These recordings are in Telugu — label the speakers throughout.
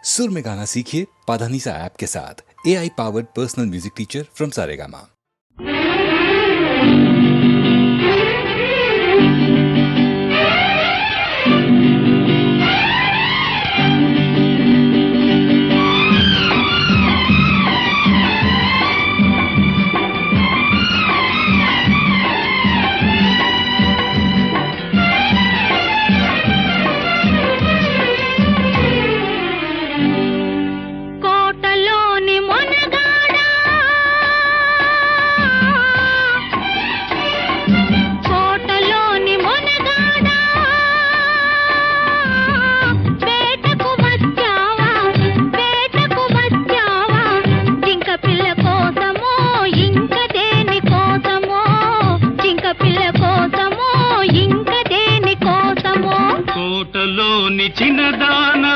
Speaker 1: सुर में गाना सीखिए पाधानीसा ऐप के साथ। AI powered personal music teacher from Saregama.
Speaker 2: చిన్నదానా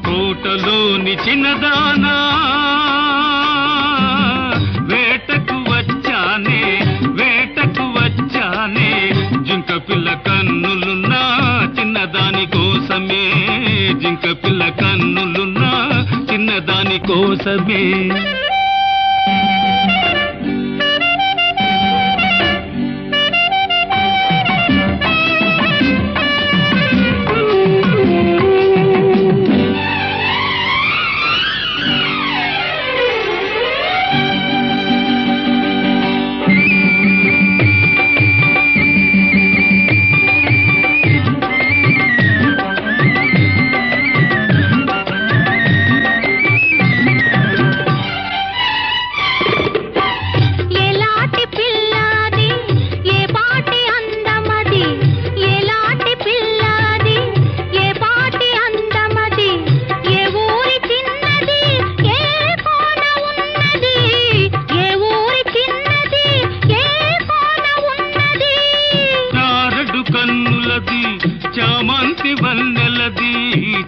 Speaker 2: కోటలోని చిన్నదానా వేటకు వచ్చానే జింక పిల్ల కన్నులున్నా చిన్నదాని కోసమే జింక పిల్ల కన్నులున్నా చిన్నదాని కోసమే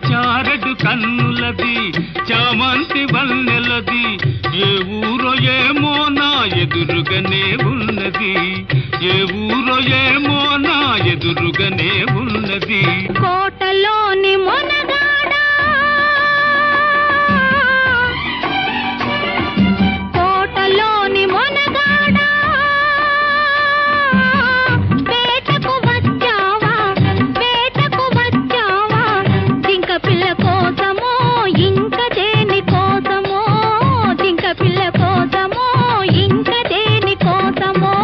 Speaker 2: చారడు కన్నులది చామంతి వన్నెలది ఏ ఊరో ఏమో నా ఎదురుగానే ఉన్నది ఏ ఊరో ఏమో నా ఎదురుగానే ఉన్నది
Speaker 3: కోటలోని మొనగాడా కోటలోని మొనగాడా వేటకు వచ్చావా జింక పిల్ల కోసమో ఇంక దేని కోసమో జింక పిల్ల కోసమో ఇంక దేని కోసమో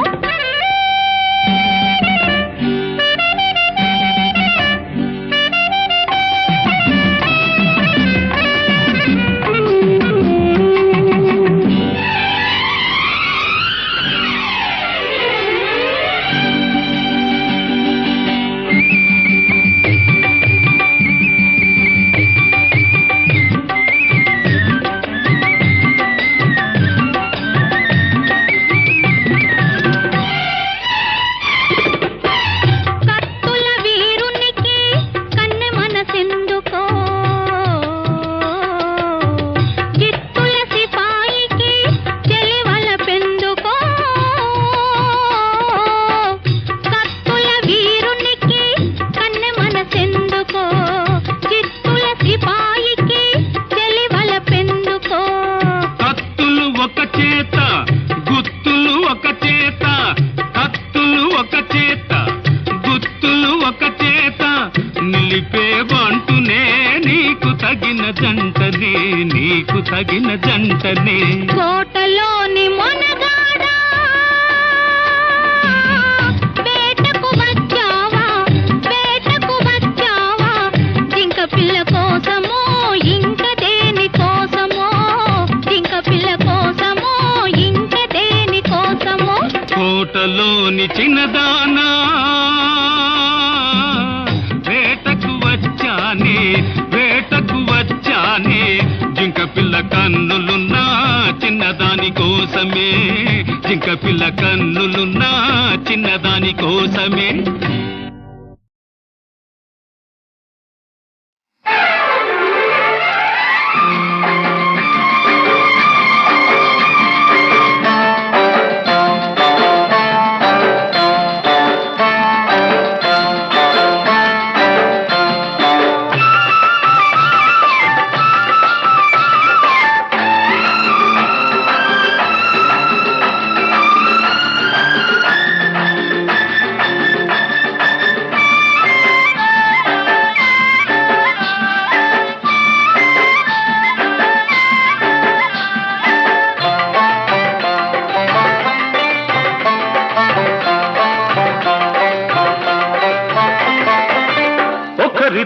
Speaker 3: నీకు తగిన జంటనే
Speaker 2: కోటలోని మొనగాడా వేటకు వచ్చావా జింక పిల్ల కోసమో ఇంక దేని కోసమో జింక పిల్ల కోసమో ఇంక దేని కోసమో కోటలోని చిన్నదానా వేటకు వచ్చానే జింక పిల్ల కన్నులున్నా చిన్నదాని కోసమే జింక పిల్ల కన్నులున్నా చిన్నదాని కోసమే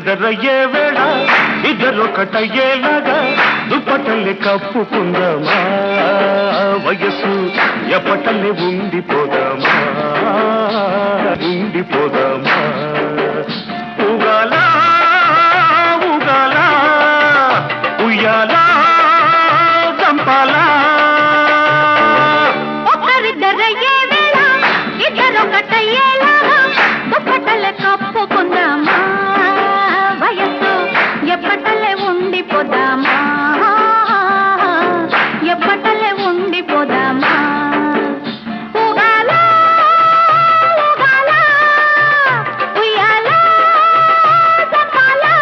Speaker 4: ఒకరిద్దరయ్యే వేళ ఇద్దరొకటయ్యేలాగా దుప్పటల్లి కప్పుకుందామా వయస్సు ఎప్పటల్లి ఉండిపోదామా ఉండిపోదామా ఊగాలా ఊగాలా ఉయ్యాలా చంపాలా
Speaker 3: ఒకరిద్దరయ్యే వేళ ఇద్దరొకటయ్యేలాగా దుప్పటలే కప్పుకుందామా వయస్సు ఎప్పటలే ఉండిపోదామా ఎప్పటలే ఉండిపోదామా ఊగాలా ఊగాలా ఉయ్యాలా చంపాలా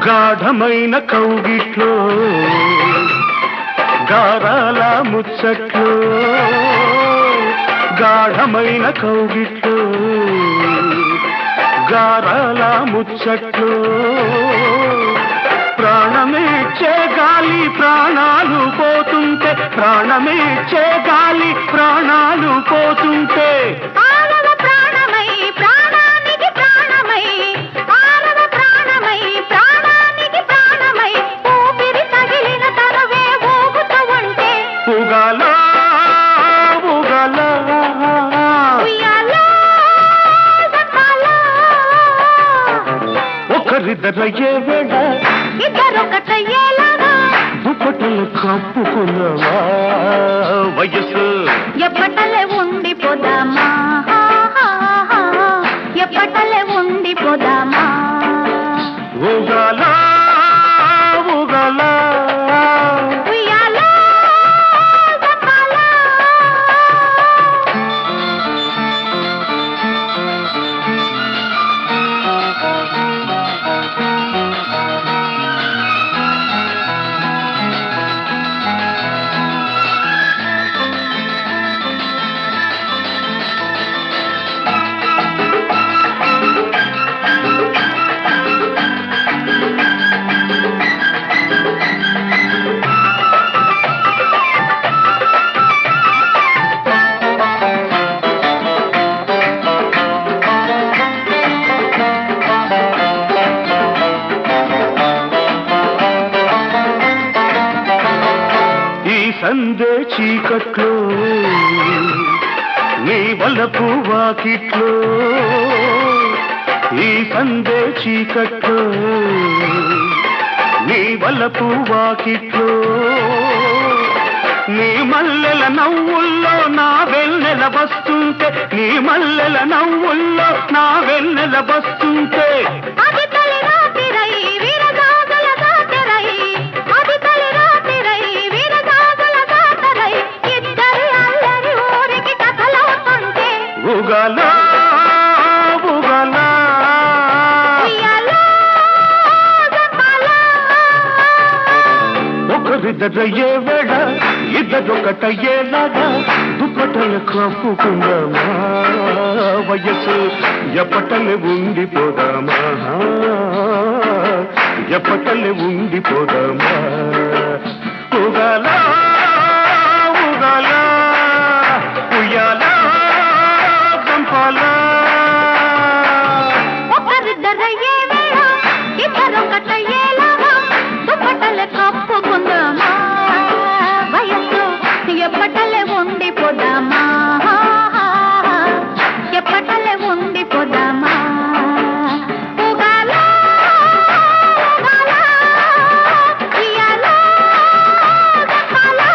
Speaker 4: గాఢమైన కౌగిట్లో గారాల ముచ్చట్లో గాఢమైన కౌగిట్లో గారాల ముచ్చట్లో ప్రాణమేచ్చే గాలి ప్రాణాలు పోతుంటే ప్రాణమేచ్చే గాలి ప్రాణాలు పోతుంటే
Speaker 3: ఆరవ ప్రాణమై ప్రాణానికి ప్రాణమై ఆరవ ప్రాణమై ప్రాణానికి ప్రాణమై ఊపిరి తగిలిన తనవే ఊగుతూ ఉంటే
Speaker 4: ఊగాలా ఊగాలా
Speaker 3: ఉయ్యాలా చంపాలా
Speaker 4: ఒకరిద్దరయ్యే వేళ
Speaker 3: ఇద్దరొకటయ్యేలాగా
Speaker 4: దుప్పటలు కప్పుకున్నావా వయస్సు
Speaker 3: ఎప్పటలే ఉండిపోదామా ఎప్పటలే ఉండిపోదామా
Speaker 4: ఊగాలా ఊగాలా
Speaker 3: ఉయ్యాలా చంపాలా
Speaker 4: ఈ సందే చీకట్లో నీ వలపు వాకిట్లో ఈ సందే చీకట్లో నీ వలపు వాకిట్లో నీ మల్లెల నవ్వుల్లో నా వెన్నెల వస్తుంటే నీ మల్లెల నవ్వుల్లో నా వెన్నెల వస్తుంటే
Speaker 3: అది తొలి రాత్రిరై వీరగాగల దాటరై అది తొలి రాత్రిరై వీరగాగల దాటరై ఇద్దరి అల్లరి ఊరికి కథలవుతుంటే
Speaker 4: ఊగాలా ఊగాలా
Speaker 3: ఉయ్యాలా చంపాలా
Speaker 4: ఒకరిద్దరయ్యే వేళ ఇద్దరొకటయ్యేలాగా దుప్పటలు కప్పుకుందామా వయస్సు ఎప్పటలే ఉండిపోదామా ఎప్పటలే ఉండిపోదామా ఊగాలా ఊగాలా ఉయ్యాలా చంపాలా
Speaker 3: ఒకరిద్దరయ్యే వేళ ఇద్దరొకటయ్యేలాగా దుప్పటలే కప్పుకుందామా వయస్సు ఎప్పటలే ఉండిపోదామా ఎప్పటలే ఉండిపోదామా ఊగాలా ఊగాలా ఉయ్యాలా చంపాలా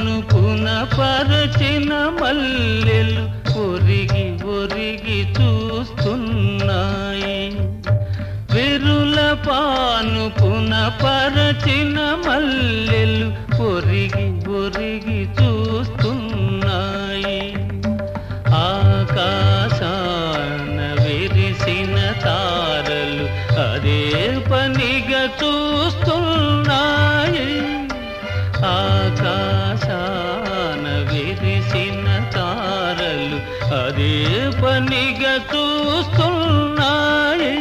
Speaker 5: పానుపున పరచిన మల్లెలు ఒరిగి ఒరిగి చూస్తున్నాయి. విరుల పానుపున పరచిన మల్లెలు ఒరిగి ఒరిగి చూస్తున్నాయి. ఆకాశాన విరిసిన తారలు అదే పనిగా చూస్తున్నాయి. ఆకాశాన విరిసిన తారలు అదే పనిగా చూస్తున్నాయి.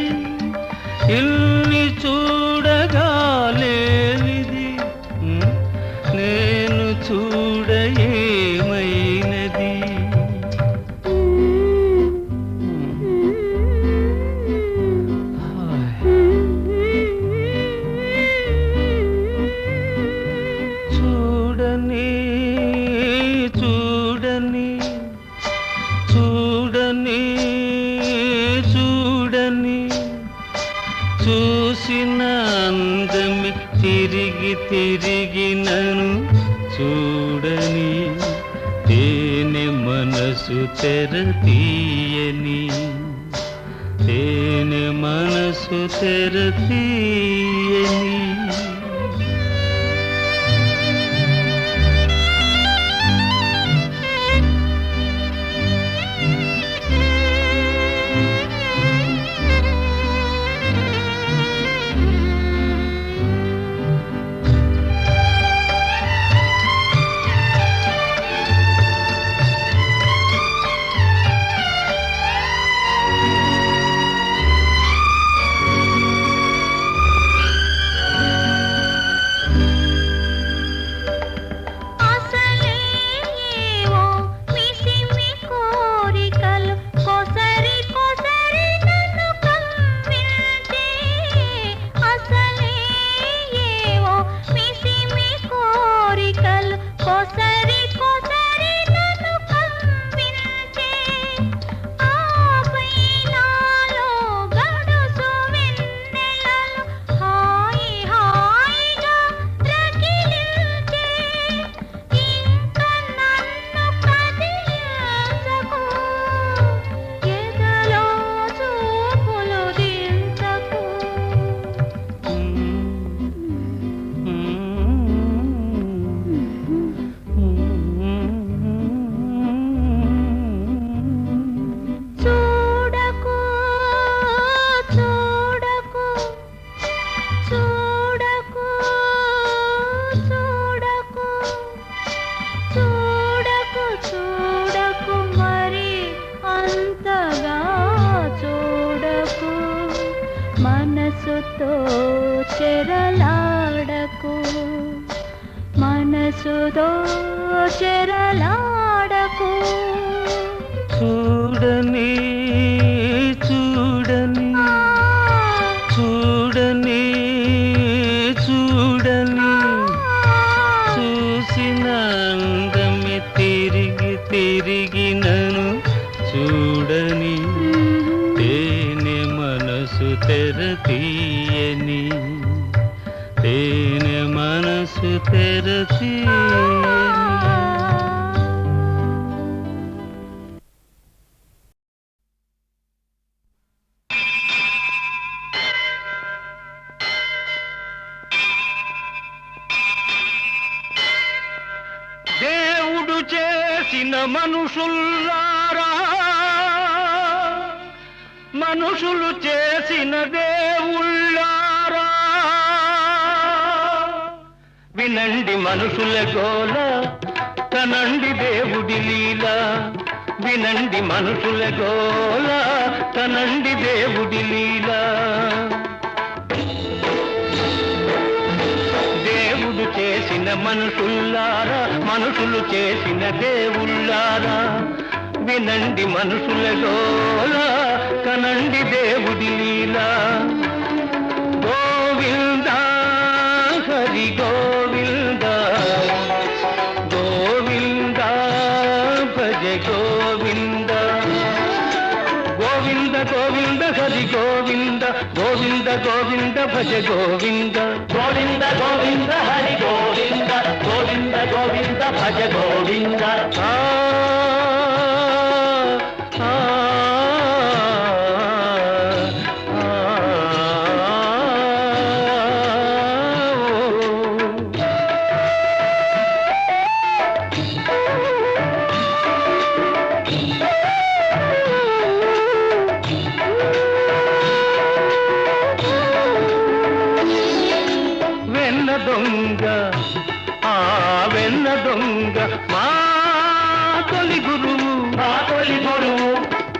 Speaker 5: ఇల్ని చూడగా లేనిది నేను చూడ ఏమైనది. చూడని చూడని చూడని చూడని చూసిన అందమి తిరిగి తిరిగి నన్ను చూడని. తేనె మనసు తెర తీయని, తేనె మనసు తెర తీయని.
Speaker 3: మనసుతో చెరలాడకు, మనసుతో చెరలాడకు.
Speaker 5: చూడని చూడని చూడని చూడని చూసిన అందమి తిరిగి తిరిగి నన్ను చూడని. తేనె మనసు తెర తీయని, తేనె మనసు తెర తీయని. దేవుడు చేసిన మనుషుల్లారా, మనుషులు చేసిన దేవుళ్ళారా, వినండి మనుషుల గోల, తనండి దేవుడి లీల. వినండి మనుషుల గోల, తనండి దేవుడి లీల. దేవుడు చేసిన మనుషుల్లారా, మనుషులు చేసిన దేవుళ్ళారా, వినండి మనుషుల గోల, కనండి దేవుడి లీల. గోవింద హరి గోవింద, గోవింద భజ గోవింద. గోవింద గోవింద హరి గోవింద, గోవింద గోవింద భజ గోవింద. గోవింద గోవింద హరి గోవింద, గోవింద గోవింద భజ గోవింద దొంగ ఆ వెన్న దొంగ మా తొలి గురువు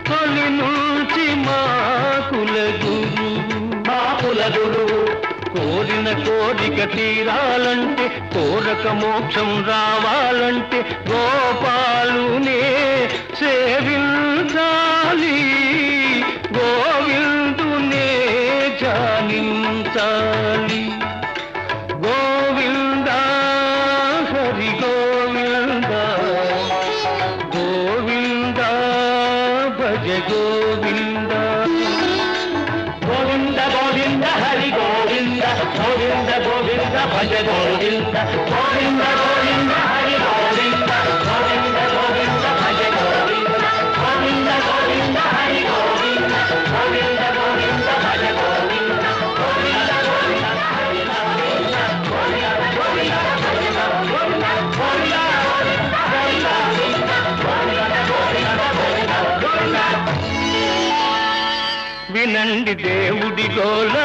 Speaker 5: తొలి నుంచి మాకుల గురువు కోరిన కోరిక తీరాలంటే కోరక మోక్షం రావాలంటే గోపాలునే సేవించాలి గోవిందునే జానించాలి గోవింద హరి గోవింద గోవింద భజ గోవింద గోవింద గోవింద హరి గోవింద గోవింద గోవింద భజ గోవింద గోవింద గోవింద హరి గోవింద గోవింద గోవింద భజ గోవింద గోవింద గోవింద హరి గోవింద గోవింద గోవింద భజ గోవింద గోవింద గోవింద హరి వినండి దేవుడి గోల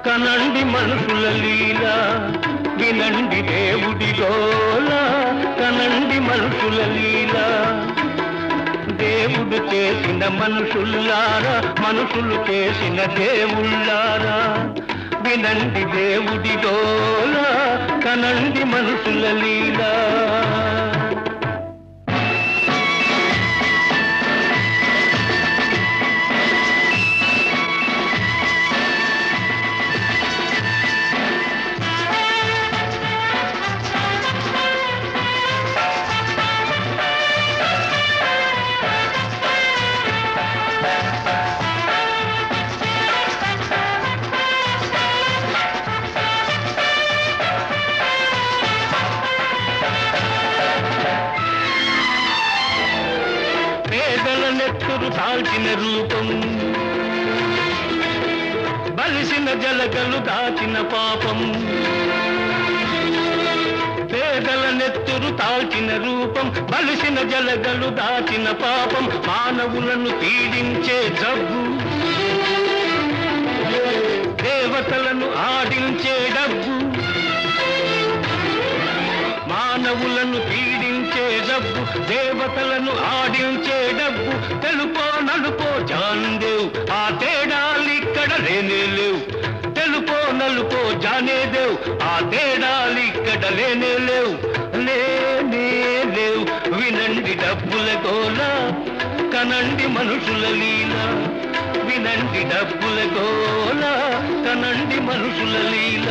Speaker 5: కనండి మనుషుల లీల వినండి దేవుడి గోల కనండి మనుషుల లీల దేవుడు చేసిన మనుషుల్లారా మనుషులు చేసిన దేవుళ్ళారా వినండి దేవుడి గోల కనండి మనుషుల లీల నెత్తురు దాల్చిన రూపం బలిసిన జలగలు దాచిన పాపం పేదల నెత్తురు తాల్చిన రూపం బలిసిన జలగలు దాచిన పాపం మానవులను పీడించే జబ్బు దేవతలను ఆడించే డబ్బు మానవులను పీడించే డబ్బు దేవతలను ఆడించే డబ్బు తెలుపో నలుపో జాన్దేవ్ ఆ తేడాలిక్కడ లేనే లేవు తెలుపో నలుపో జానేదేవ్ ఆ తేడాలిక్కడ లేనే లేవు లేనే లేవు వినండి డబ్బుల గోల కనండి మనుషుల లీల వినండి డబ్బుల గోల కనండి మనుషుల లీల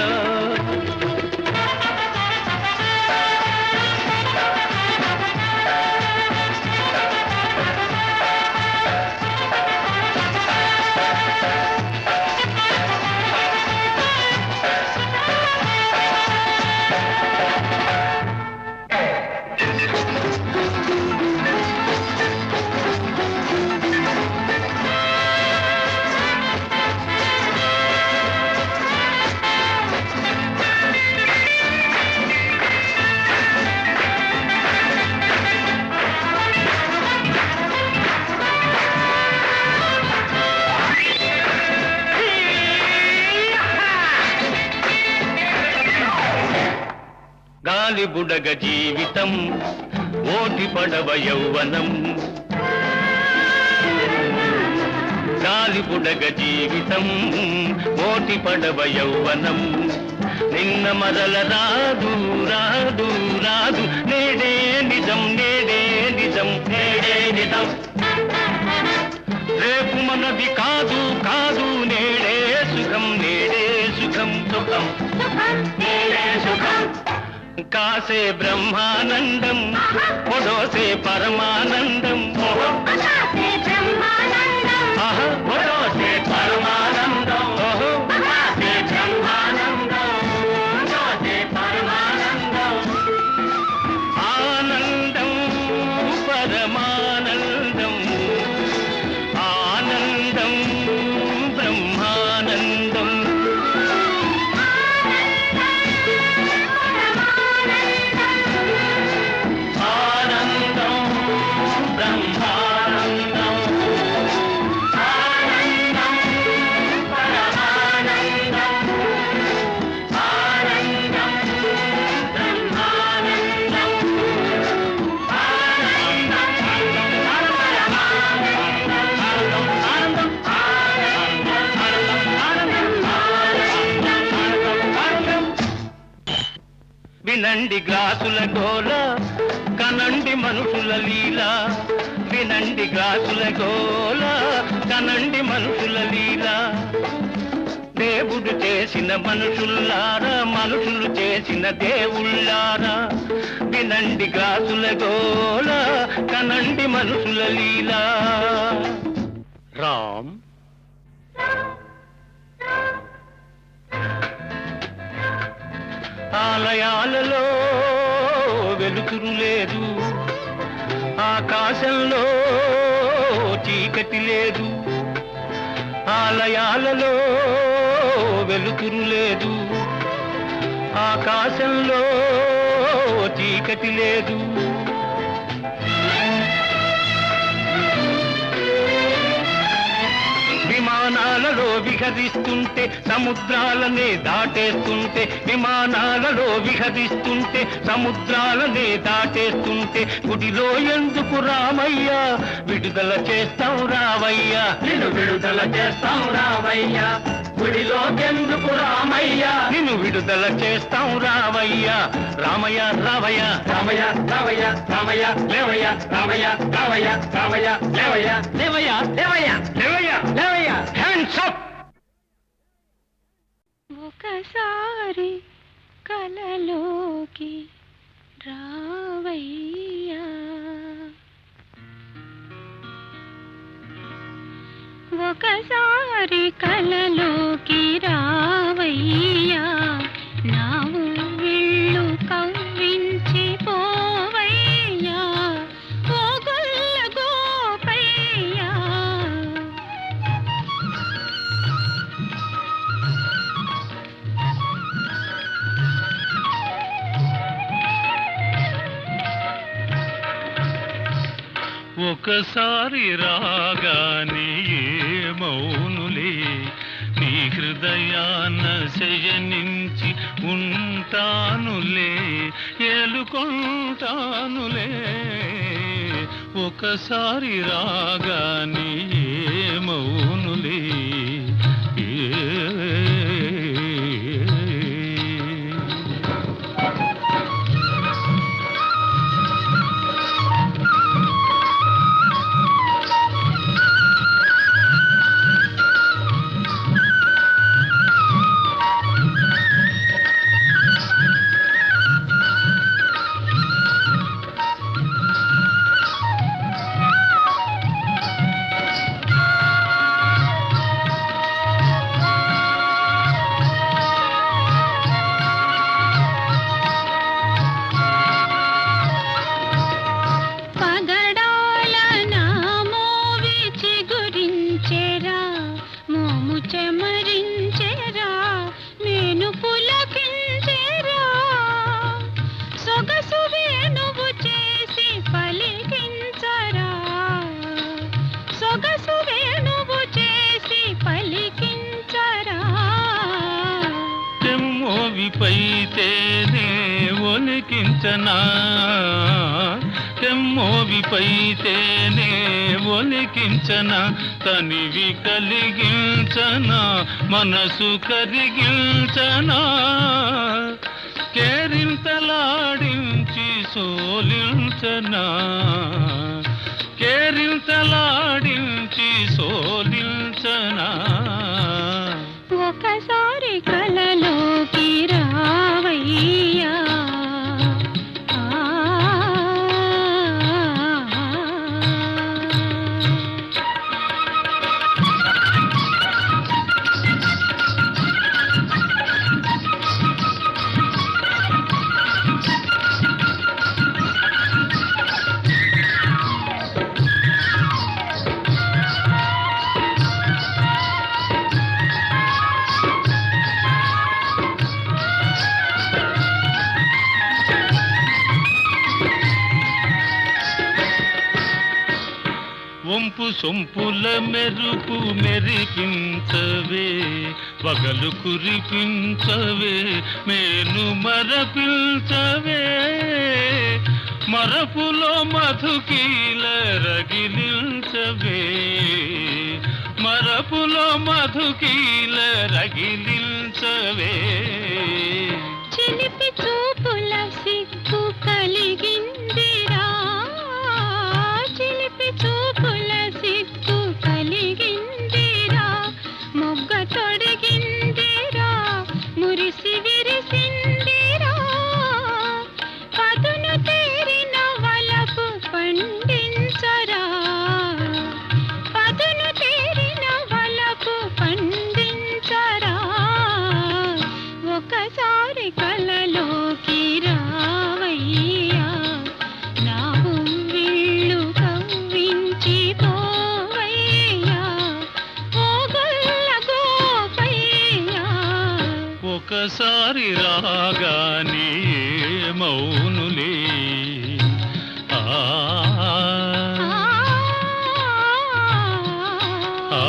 Speaker 5: గాలి బుడగ జీవితం ఓటి పడవ యౌవనం గాలి బుడగ జీవితం ఓటి పడవ యౌవనం నిన్న మరల రాదు రాదు రాదు నేడే నిజం నేడే నిజం నేడే నిజం రేపు మనది కాదు కాదు నేడే సుఖం నేడే సుఖం సుఖం నేడే సుఖం కాసే బ్రహ్మానందం పొడోసే పరమానందం పొడోసే పరమానందం బ్రహ్మానందం పరమానందం వినండి గ్లాసుల గోల కనండి మనుషుల లీల వినండి గ్లాసుల గోల కనండి మనుషుల లీల దేవుడు చేసిన మనుషుల్లారా మనుషులు చేసిన దేవుళ్ళారా వినండి గ్లాసుల గోల కనండి మనుషుల లీల రామ్ ఆలయాలలో వెలుతురు లేదు ఆకాశంలో చీకటి లేదు ఆలయాలలో వెలుతురు లేదు ఆకాశంలో చీకటి లేదు విమానాలలో విహరిస్తుంటే సముద్రాలనే దాటేస్తుంటే విమానాలలో విహరిస్తుంటే సముద్రాలనే దాటేస్తుంటే గుడిలో ఎందుకు రామయ్యా విడుదల చేస్తాం రావయ్యా నిన్ను విడుదల చేస్తాం రావయ్యా గుడిలో ఎందుకు రామయ్యా నిన్ను విడుదల చేస్తాం రావయ్యా రామయ్య రావయ్య రామయ్య రావయ్య రామయ్య లేవయ్య రామయ్య రావయ్య రామయ్య లేవయ్య లేవయ్య లేవయ్య లేవయ్య లేవయ్య హ్యాండ్స్ అప్
Speaker 3: ఒకసారి కలలోకి రావయ్యా ఒకసారి కలలోకి రావయ్యా నా ఊళ్ళు కవ్వించి పోవయ్యా ఓ గొల్ల గోపయ్యా
Speaker 2: ఒకసారి రాగానే ఏమౌనులే నీ హృదయాన శయనించి ఉంటానులే ఏలుకుంటానులే ఒకసారి రాగానే ఏమౌనులే పైతేనే ఒలికించనా తెమ్మోవిపైతేనే ఒలికించనా తనివి కలిగించనా మనసు కరిగించనా కేరింతలాడించి సోలించనా కేరింతలాడించి సోలించనా
Speaker 3: ఒకసారి కలలోకి రావయ్యా
Speaker 2: వంపు సొంపుల మెరుపు మెరిపించవే వగలు కురిపించవే మేను మరపించవే మరపులో మధుకీల రగిలించవే మరపులో మధుకీల రగిలించవే
Speaker 3: చిలిపి చిలిపి చూపుల సిగ్గు కలిగిందిరా, చిలిపి చూపుల సిగ్గు కలిగిందిరా, మొగ్గ తొడిగిందిరా, మురిసి విరిసిందిరా, పదును తేరిన వలపు పండించరా, పదును తేరిన వలపు పండించరా, ఒకసారి కలలోకి రావయ్యా, నా విళ్ళు కవ్వించి పోవయ్యా, ఓ గొల్ల గోపయ్యా.
Speaker 2: ఒకసారి రాగానే మౌనులే ఆ ఆ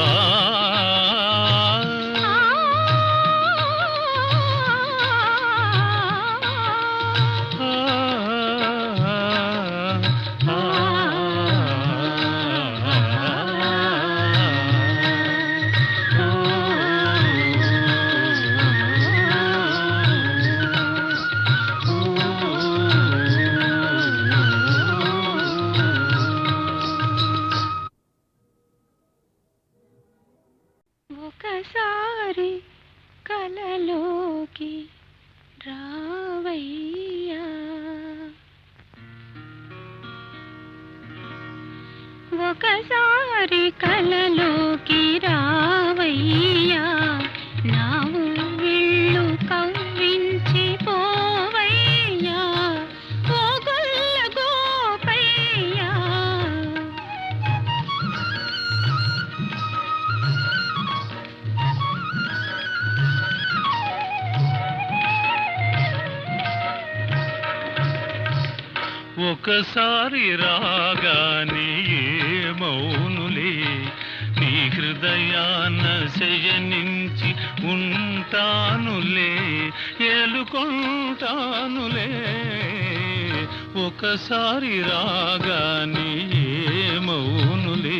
Speaker 3: ఒకసారి కలలోకి రావయ్యా, ఒకసారి కలలోకి రావయ్యా, నా విళ్ళు కవ్వించి పోవయ్యా, ఓ గొల్ల గోపయ్యా.
Speaker 2: ఒకసారి రాగానే మౌనులే, నీ హృదయాన శయనించి ఉంటానులే, ఏలుకుంటానులే, ఒకసారి రాగానే మౌనులే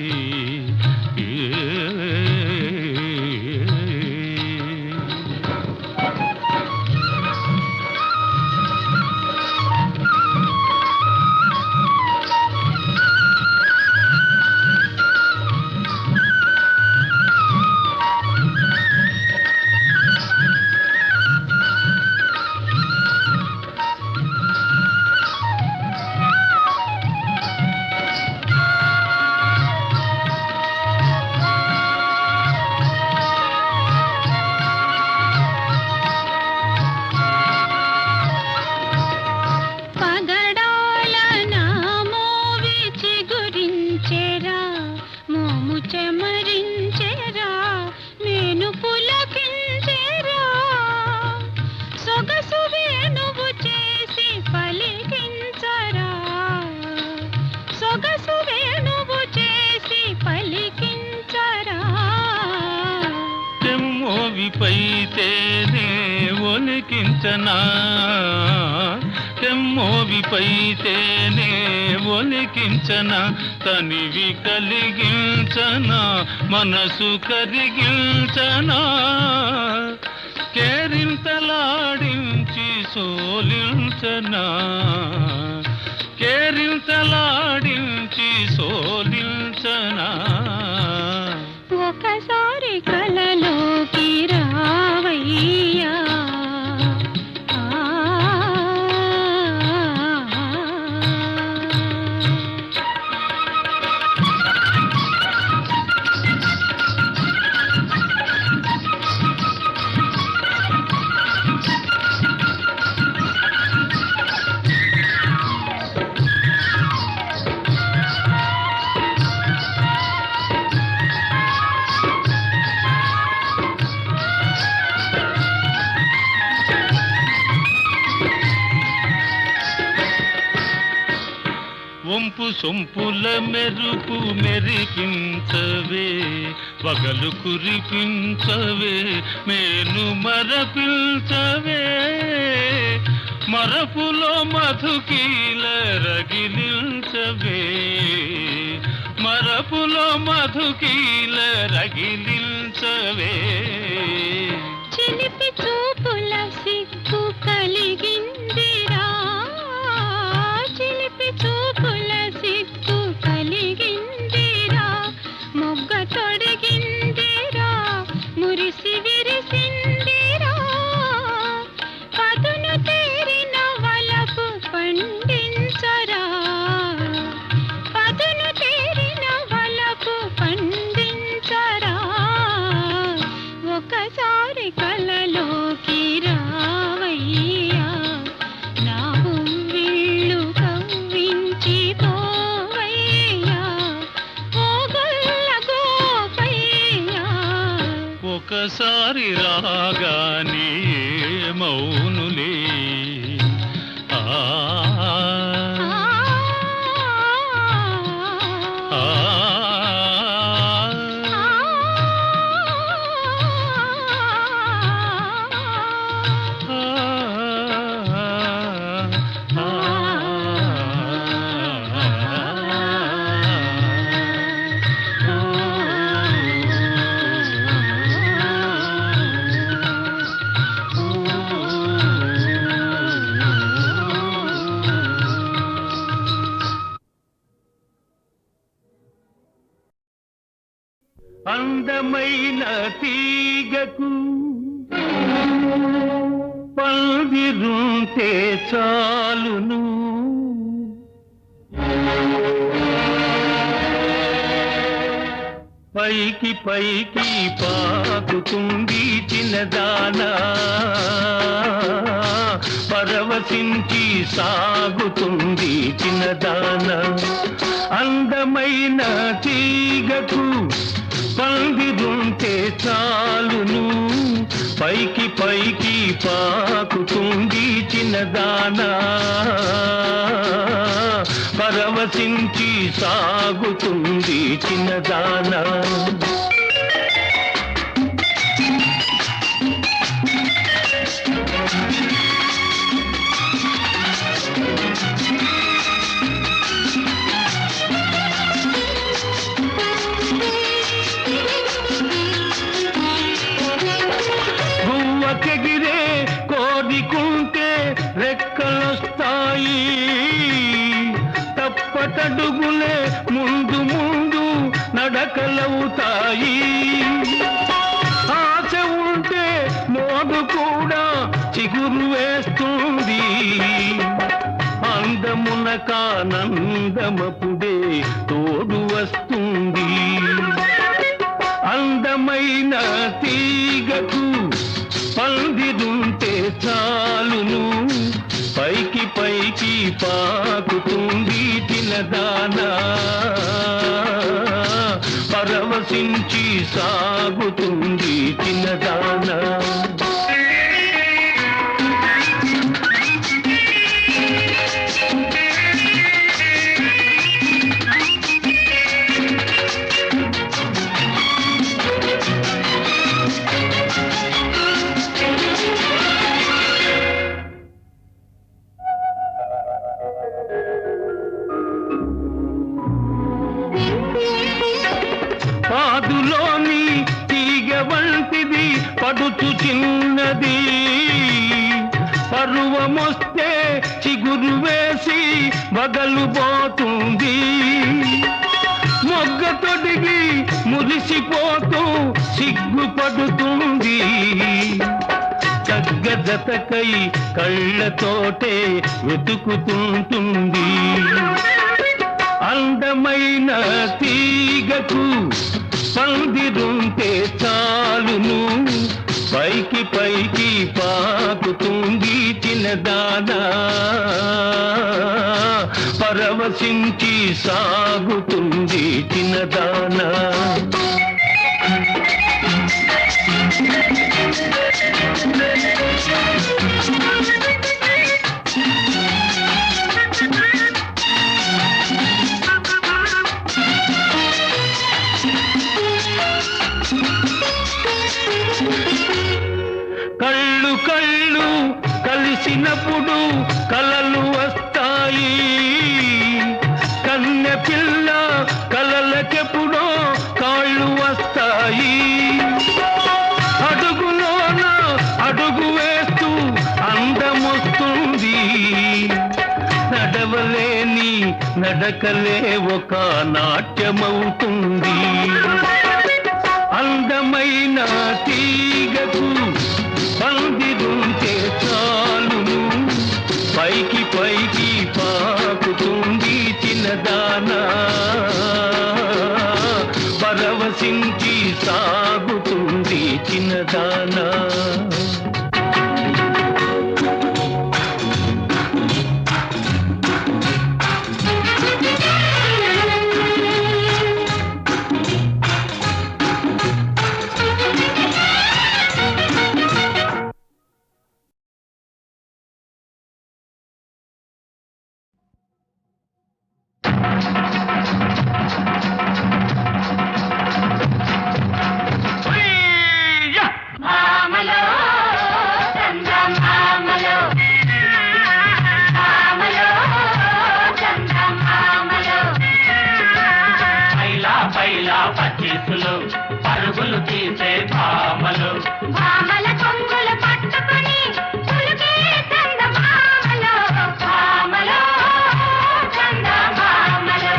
Speaker 3: పగడాల నా మోవి చిగురించెరా, మోము చెమరించెరా, మేను పులకించెరా, సొగసు వేణువు చేసి పలికించరా, సొగసు వేణువు చేసి పలికించరా,
Speaker 2: తెమ్మోవిపైతేనే ఒలికించనా, తెమ్మోవిపైతేనే ఒలికించనా, తనివి కలిగించనా, మనసు కరిగించనా, కేరింతలాడించి సోలించనా, కేరింతలాడించి సోలించనా.
Speaker 3: ఒకసారి కలలోకి రావయ్యా,
Speaker 2: వంపు సొంపుల మెరుపు మెరిపించవే, వగలు కురిపించవే, మేను మరపించవే, మరపులో మధుకీల రగిలించవే, మరపులో మధుకీల రగిలించవే,
Speaker 3: చిలిపి చిలిపి చూపుల సిగ్గు కలిగిందిరా, చిలిపి చూపుల సిగ్గు కలిగిందిరా, మొగ్గ తొడిగిందిరా, మురిసి విరిసిందిరా, పదును తేరిన వలపు పండించరా, పదును తేరిన వలపు పండించరా, ఒకసారి కలలోకి రావయ్యా, నా వీళ్ళు కవ్వించి పోవయ్యా, ఓ గొల్ల గోపయ్యా.
Speaker 2: ఒకసారి రాగానే మౌనులే ఆ ఆ
Speaker 4: అందమైన తీగకు పందిరుంటే చాలును, పైకి పైకి పాకుతుంది చిన్నదానా, పరవశించి సాగుతుంది చిన్నదానా. అందమైన తీగకు పందిరుంటే చాలును, పైకి పైకి పాకుతుంది చిన్నదానా, పరవశించి సాగుతుంది చిన్నదానా. గువ్వకెగిరే కోరికుంటే రెక్కలొస్తాయి, తప్పటడుగులే ముందు ముందు నడకలవుతాయి, ఆశ ఉంటే మోడు కూడా చిగురు వేస్తుంది, అందమున కానందమపుడే తోడు వస్తుంది. అందమైన తీగకు పందిరుంటే చాలును, పైకి పైకి పాకుతుంది చిన్నదానా, పరవశించి సాగుతుంది చిన్నదానా. పాదులోని తీగ వంటిది పడుచు చిన్నది, పరువమొస్తే చిగురు వేసి బగలుపోతుంది, మొగ్గ తొడిగి మురిసిపోతూ సిగ్గుపడుతుంది, జతకై కళ్ళతోటే వెతుకుతుంటుంది. అందమైన తీగకు పందిరుంటే చాలును, పైకి పైకి పాకుతుంది చిన్నదానా, పరవశించి సాగుతుంది చిన్నదానా. కళ్ళు కళ్ళు కలిసినప్పుడు కలలు వస్తాయి, కన్నె పిల్ల కలలకెప్పుడో కాళ్ళు వస్తాయి, అడుగులోన అడుగు
Speaker 2: నడవలేని నడకలే ఒక నాట్యమవుతుంది. అందమైన తీగకు పందిరుంటే చాలును, పైకి పైకి పాకుతుంది చిన్నదానా, పరవశించి సాగుతుంది చిన్నదానా.
Speaker 5: పరుగులు తీసే భామలు,
Speaker 3: భామల కొంగులు పట్టుకొని పులికే చందమామలో, భామలో చందమామలో.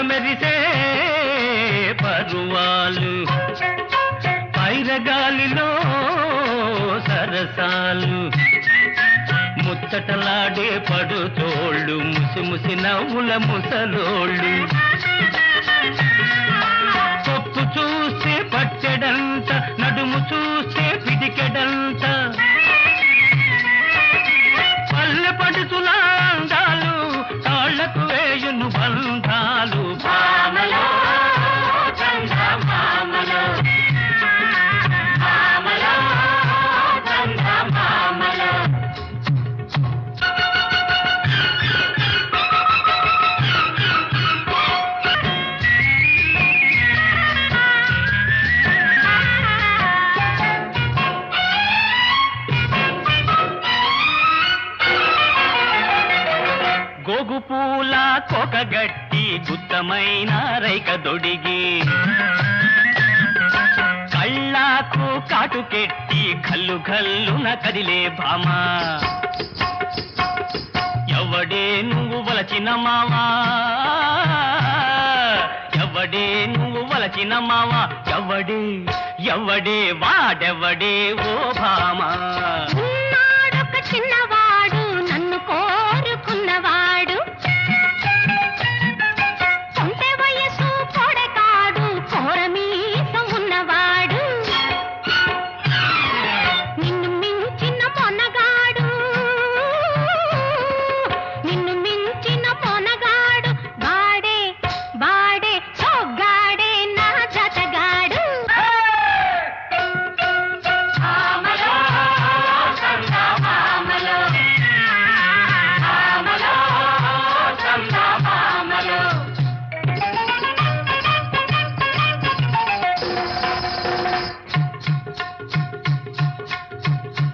Speaker 2: మెరిసే పరువాలు, పైరగాలిలో సరసాలు, ముచ్చటలాడే పడుతోళ్ళు, ముసిముసి నవ్వుల ముసలోళ్ళు. పప్పు చూస్తే పచ్చడంత, నడుము చూస్తే పిడికెడంత, పల్లె పడుతులా అందాలు, తాళ్లకు వేయును బంధాలు.
Speaker 5: భామలో చందమామలో, భామలో చందమామలో.
Speaker 2: గోగు పూల కొకగట్టి గుత్తమైన రైక దొడిగి, కళ్ళకు కాటుకెట్టి కల్లు కల్లున కదిలే భామ. ఎవడే నువ్వు వలచిన మావా, ఎవడే నువ్వు వలచిన మావా, ఎవడే ఎవడే వాడెవడే ఓ భామ.
Speaker 3: ఉన్నాడొక చిన్నవాడు నన్ను కోరుకున్నవాడు, కొంటె వయసు కొడకాడు కోరమీసం ఉన్నవాడు, నిన్ను మించిన మొనగాడు, నిన్ను మించిన మొనగాడు, బాడే బాడే సోగ్గాడే నా జతగాడు.
Speaker 5: భామలో చందమామలో, భామలో చందమామలో.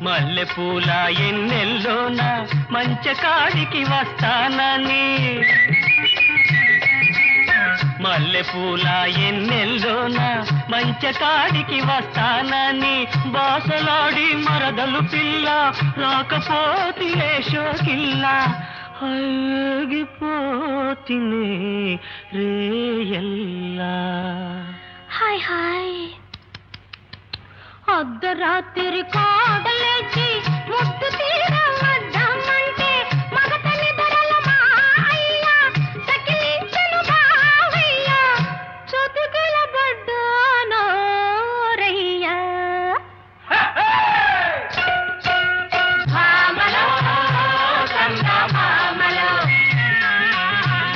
Speaker 2: మల్లెపూల ఎన్నెల్లోన మంచకాడికి వస్తానని, మల్లెపూల ఎన్నెల్లోన మంచకాడికి వస్తానని, బాసలాడి మరదలు పిల్ల రాకపోతే షోకిల్ల, ఆగిపోతినే రేయల్లా.
Speaker 3: హాయ్ హాయ్ అర్ధరాత్రి కోడలేచి ముద్దు తీరవద్దామంటే, మగతని ధరల మాయ్య సకిలించను బావయ్య, చతుకుల బడ్డానో రయ్య.
Speaker 5: భామలో చందమామలో,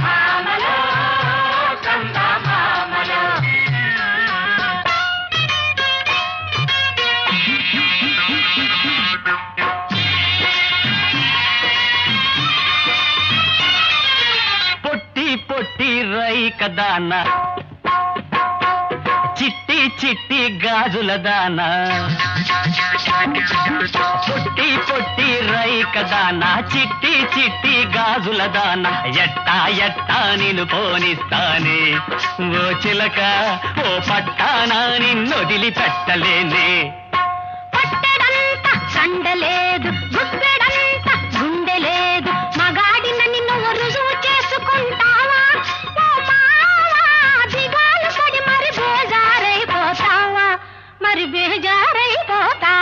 Speaker 5: భామలో చందమామలో.
Speaker 2: రైక దాన చిట్టి చిట్టి గాజుల దాన పొట్టి పొట్టి రైక దాన చిట్టి చిట్టి గాజుల దాన ఎట్టా ఎట్టా నిన్ను పోనిస్తానే ఓ చిలక ఓ పట్టానా నిన్నొదిలి పెట్టలేనే
Speaker 3: పట్టెడంత కండలేదు గుప్పెడంత గుండె లేదు మగాడిన నిన్ను రుజువు చేసుకుంటావా ఓ మావా దిగాలు పడి మరి బేజారైపోతావా మరి బేజారైపోతావా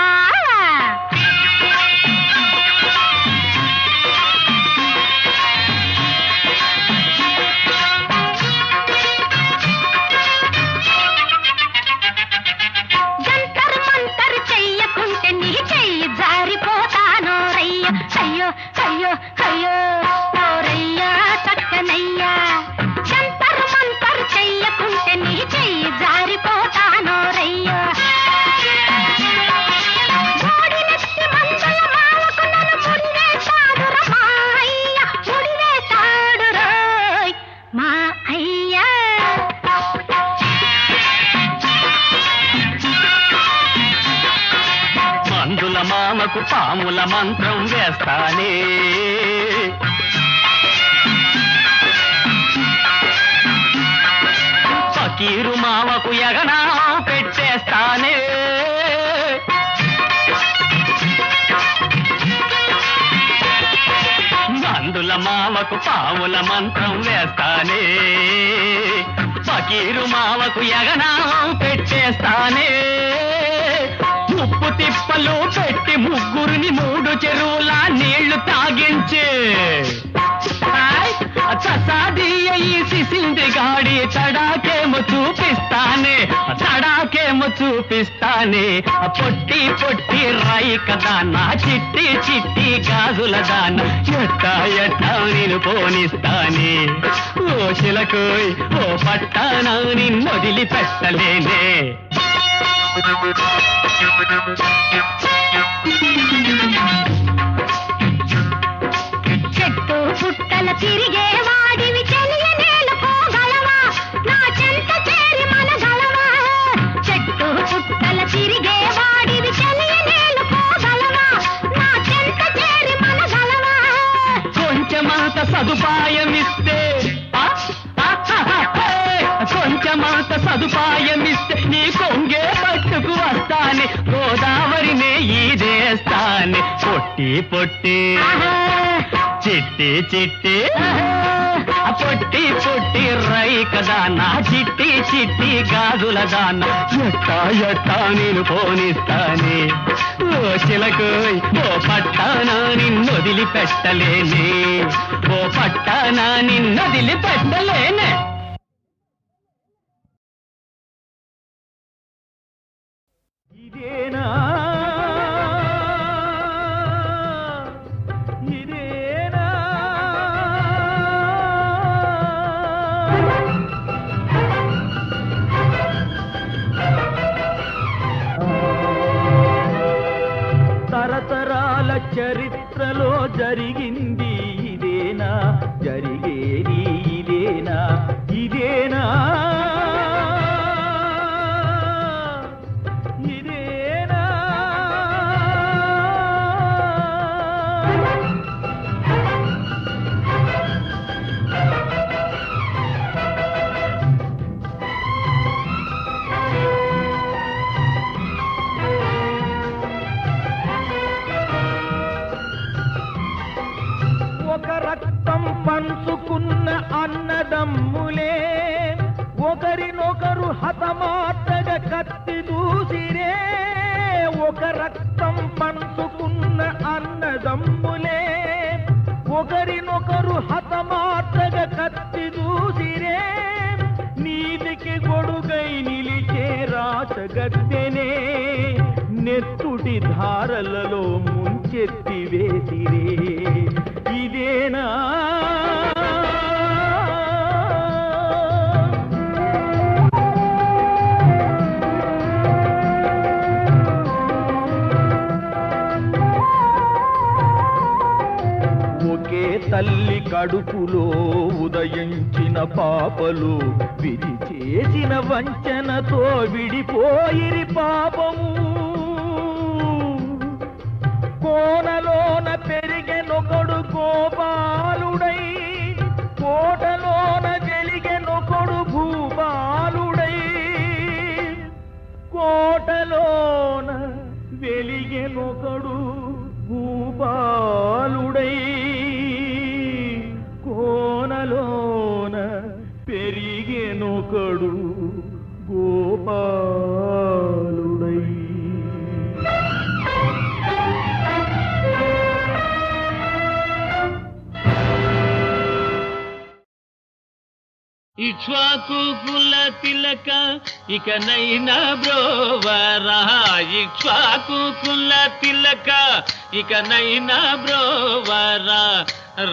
Speaker 3: జంతర్ మంతర్ చెయ్యకుంటే నీ చెయ్యి జారిపోతానో రయ్య అయ్యో అయ్యో అయ్యో ఓ రయ్యా చక్కనయ్యా జంతర్ మంతర్ చెయ్యకుంటే నీ చెయ్యి జారిపోతానో రయ్యా మోడినెత్తి మందల మావకు నన్ను ముడివేశాడురా మా అయ్య ముడివేశాడు రోయ్ మా అయ్యా
Speaker 2: మందుల మామకు పాముల మంత్రం వేస్తానే ఫకీరు మామకు యగనా పెట్టేస్తానే మందుల మామకు పాముల మంత్రం వేస్తానే ఫకీరు మామకు యగనా పెట్టేస్తానే ఉప్పు తిప్పలు పెట్టి ముగ్గురిని 3 చెరువుల నీళ్లు తాగించే చసాదీయ ఈ సిసింది గాడి తడాకేమో చూపిస్తానే పొట్టి పొట్టి రైక దానా చిట్టి చిట్టి గాజుల దానా ఎట్టా ఎట్టా నేను పోనిస్తానే ఓ చిలకోయ్ ఓ పట్టానా నిన్నొదిలి పెట్టలేనే
Speaker 3: చెట్టు పుట్టల తిరిగే వాడివి తెలియనేలుకోగలవా నా చెంత చేరి మనగలవా చెట్టు పుట్టల తిరిగే వాడివి తెలియనేలుకోగలవా నా చెంత చేరి మనగలవా
Speaker 2: కొంచెమంత సదుపాయమిస్తే కొంచెమంత సదుపాయమిస్తే నీ కొంగే పట్టుకు వస్తానే గోదావరినే ఈదేస్తానే పొట్టి పొట్టి చిట్టి చిట్టి పొట్టి పొట్టి రైక దానా చిట్టి చిట్టి గాజుల దానా ఎట్టా ఎట్టా నేను పోనిస్తానే ఓ చిలకోయ్ ఓ పట్టానా నిన్నొదిలి పెట్టలేనే ఓ పట్టానా నిన్నొదిలి పెట్టలేనే
Speaker 4: ఇదేనా ఇదేనా తరతరాల చరిత్రలో జరిగింది ఇదేనా జరిగేది ఇదేనా ఇదేనా ఇదేనా ఒక రక్తం పంచుకున్న అన్నదమ్ములే ఒకరినొకరు హతమార్చగా కత్తి దూసిరే ఒక రక్తం పంచుకున్న అన్నదమ్ములే ఒకరినొకరు హతమార్చగా కత్తి దూసిరే నీతికి గొడుగై నిలిచే రాచగద్దెనే నెత్తుటి ధారలలో ముంచెత్తి వేసిరే ఇదేనా ఒకే తల్లి కడుపులో ఉదయించిన పాపలు విరిచేసిన వంచనతో విడిపోయిరి పాపము. కోనలోన పెరిగెనొకడు గోపాలుడై, కోటలోన వెలిగెనొకడు భూపాలుడై, కోటలోన వెలిగెనొకడు భూపాలుడై, కోనలోన పెరిగెనొకడు గోపాలుడై.
Speaker 2: ఇక్ష్వాకు కుల తిలక ఇకనైనా బ్రోవరా, ఇక్ష్వాకు కుల తిలక ఇకనైనా బ్రోవరా.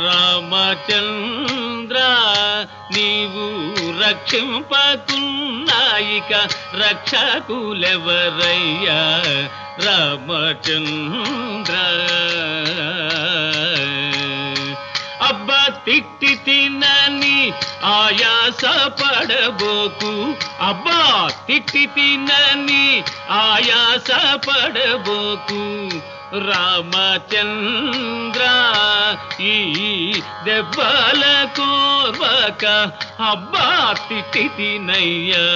Speaker 2: రామచంద్ర నీవు రక్షింపకున్నాయిక రక్షకులెవరయ్యా. రామచంద్ర అబ్బా తిట్టి తినని ఆయాస పడబోకు, అబ్బా తిట్టి తినని ఆయాస పడబోకు. రామచంద్ర ఈ దెబ్బల కోర్వక అబ్బా తిట్టి తినయ్యా.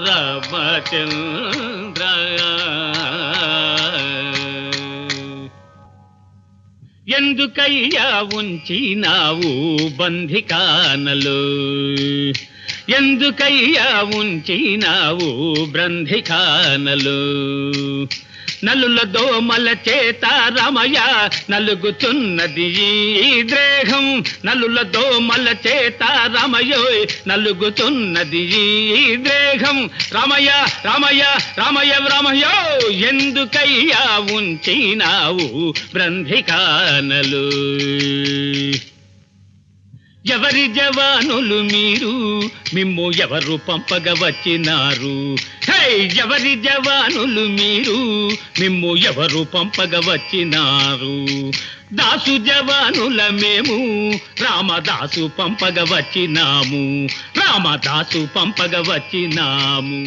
Speaker 2: రామచంద్ర ఎందుకయ్యా ఉంచినావు బంధికానలు, ఎందుకయ్యా ఉంచినావు బంధికానలు. నలుల దోమల చేత రమయ నలుగుతున్నది ఈ దేహం, నలుల దోమల చేత రమయోయ్ నలుగుతున్నది ఈ దేహం. రమయ రమయ రమయ రమయో ఎందుకయ్యా ఉంచినావు బంధికానలు. ఎవరి జవానులు మీరు, మిమ్ము ఎవరు పంపగ వచ్చినారు. హే ఎవరి జవానులు మీరు, మిమ్ము ఎవరు పంపగ వచ్చినారు. దాసు జవానుల మేము రామదాసు పంపగ వచ్చినాము, రామదాసు పంపగ వచ్చినాము.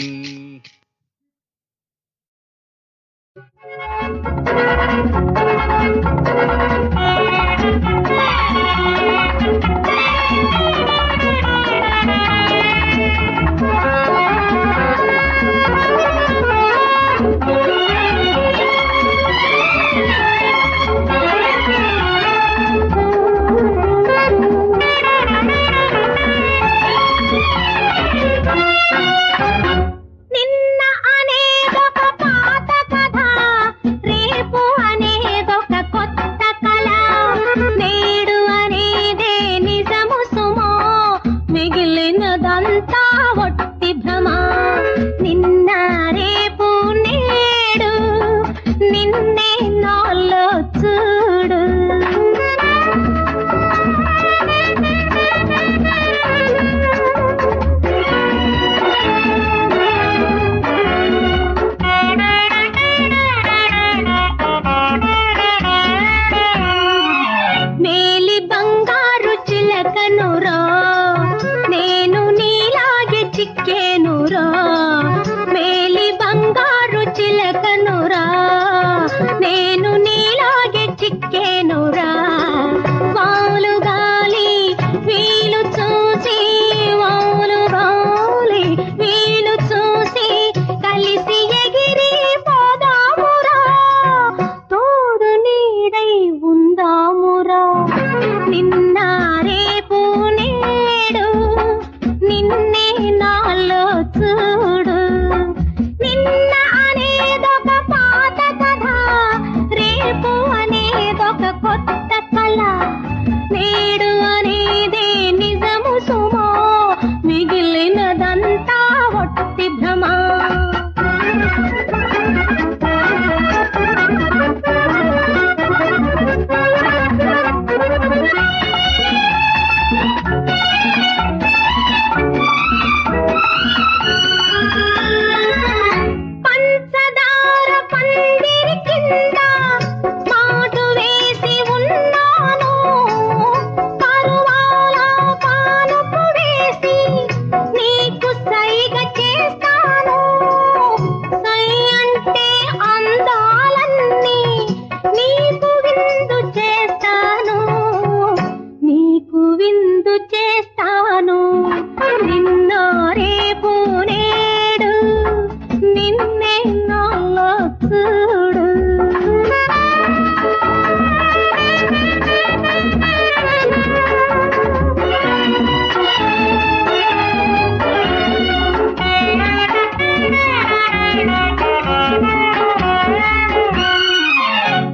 Speaker 3: చూడు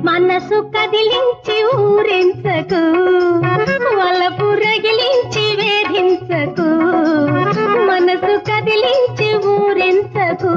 Speaker 3: మనసు కదిలించి ఊరించకు వలపు రగిలించి వేధించకు మనసు కదిలించి ఊరించకు